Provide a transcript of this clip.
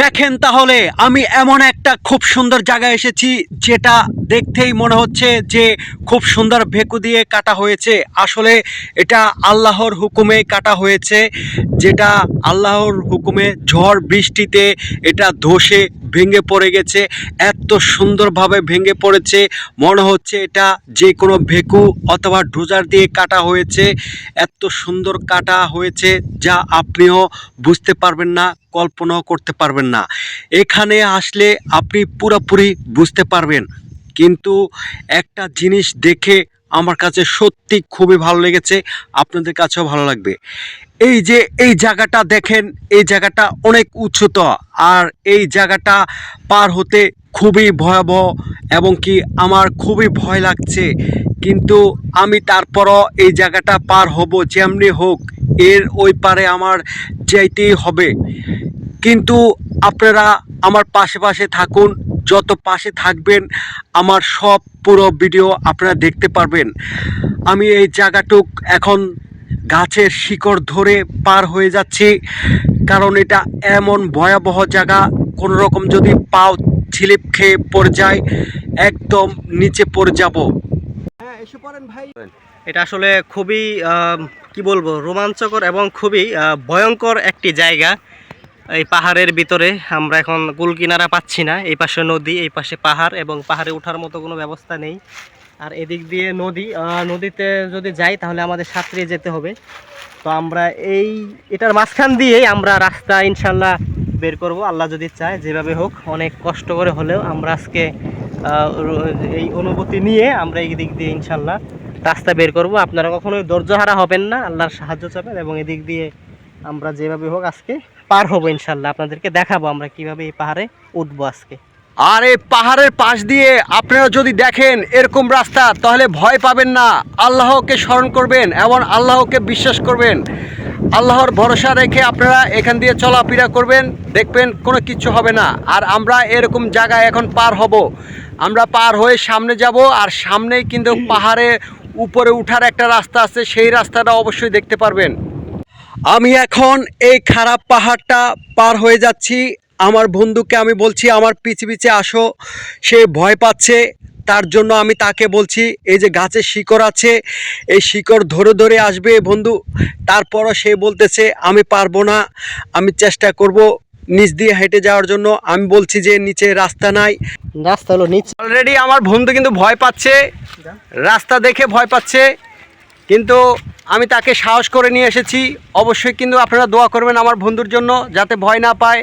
দেখেন তাহলে আমি এমন একটা খুব সুন্দর জায়গায় এসেছি, যেটা দেখতেই মনে হচ্ছে যে খুব সুন্দর ভেকু দিয়ে কাটা হয়েছে। আসলে এটা আল্লাহর হুকুমে কাটা হয়েছে, যেটা আল্লাহর হুকুমে ঝড় বৃষ্টিতে এটা ধসে ভেঙে পড়ে গেছে। এত সুন্দরভাবে ভেঙে পড়েছে, মনে হচ্ছে এটা যে কোনো ভেকু অথবা ডোজার দিয়ে কাটা হয়েছে। এত সুন্দর কাটা হয়েছে যা আপনিও বুঝতে পারবেন না, কল্পনাও করতে পারবেন না। এখানে আসলে আপনি পুরোপুরি বুঝতে পারবেন। কিন্তু একটা জিনিস দেখে আমার কাছে সত্যি খুবই ভালো লেগেছে, আপনাদের কাছেও ভালো লাগবে। এই যে এই জায়গাটা দেখেন, এই জায়গাটা অনেক উচ্চতা, আর এই জায়গাটা পার হতে খুবই ভয়াবহ, এবং কি আমার খুবই ভয় লাগছে। কিন্তু আমি তারপরও এই জায়গাটা পার হব যেমনি হোক, এর ওই পারে আমার যাইতেই হবে। কিন্তু আপনারা আমার পাশে পাশে থাকুন, যত পাশে থাকবেন আমার সব পুরো ভিডিও আপনারা দেখতে পারবেন। আমি এই জায়গাটুক এখন গাছের শিকড় ধরে পার হয়ে যাচ্ছি, কারণ এটা এমন ভয়াবহ জায়গা, কোনো রকম যদি পাও স্লিপ খেয়ে পড়ে যায় একদম নিচে পড়ে যাব। হ্যাঁ, এসে পড়েন ভাই। এটা আসলে খুবই কি বলবো, রোমাঞ্চকর এবং খুবই ভয়ঙ্কর একটি জায়গা। এই পাহাড়ের ভিতরে আমরা এখন কুল কিনারা পাচ্ছি না। এই পাশে নদী, এই পাশে পাহাড়, এবং পাহাড়ে ওঠার মতো কোনো ব্যবস্থা নেই। আর এদিক দিয়ে নদী, নদীতে যদি যাই তাহলে আমাদের সাঁতরিয়ে যেতে হবে। তো আমরা এটার মাঝখান দিয়েই আমরা রাস্তা ইনশাল্লাহ বের করব, আল্লাহ যদি চায়। যেভাবে হোক অনেক কষ্ট করে হলেও আমরা আজকে এই অনুভূতি নিয়ে আমরা এই দিক দিয়ে ইনশাল্লাহ রাস্তা বের করব। আপনারা কখনোই ধৈর্যহারা হবেন না, আল্লাহর সাহায্য চাবেন, এবং এদিক দিয়ে আমরা যেভাবে হোক আজকে পার হবো ইনশাল্লাহ। আপনাদেরকে দেখাবো আমরা কিভাবে এই পাহাড়ে উঠবো আজকে। আর এই পাহাড়ের পাশ দিয়ে আপনারা যদি দেখেন এরকম রাস্তা, তাহলে ভয় পাবেন না। আল্লাহকে স্মরণ করবেন এবং আল্লাহকে বিশ্বাস করবেন। আল্লাহর ভরসা রেখে আপনারা এখান দিয়ে চলাফেরা করবেন, দেখবেন কোনো কিছু হবে না। আর আমরা এরকম জায়গায় এখন পার হব, আমরা পার হয়ে সামনে যাব, আর সামনেই কিন্তু পাহাড়ে উপরে উঠার একটা রাস্তা আছে, সেই রাস্তাটা অবশ্যই দেখতে পারবেন। আমি এখন এই খারাপ পাহাড়টা পার হয়ে যাচ্ছি। আমার বন্ধুকে আমি বলছি আমার পিছে পিছে আসো, সে ভয় পাচ্ছে। তার জন্য আমি তাকে বলছি এই যে গাছের শিকড় আছে, এই শিকড় ধরে ধরে আসবে বন্ধু। তারপরও সে বলতেছে আমি পারবো না, আমি চেষ্টা করব নিচ দিয়ে হেঁটে যাওয়ার জন্য। আমি বলছি যে নিচে রাস্তা নাই, রাস্তা হলো নিচে। অলরেডি আমার বন্ধু কিন্তু ভয় পাচ্ছে, রাস্তা দেখে ভয় পাচ্ছে। কিন্তু আমি তাকে সাহস করে নিয়ে এসেছি। অবশ্যই কিন্তু আপনারা দোয়া করবেন আমার বন্ধুর জন্য, যাতে ভয় না পায়।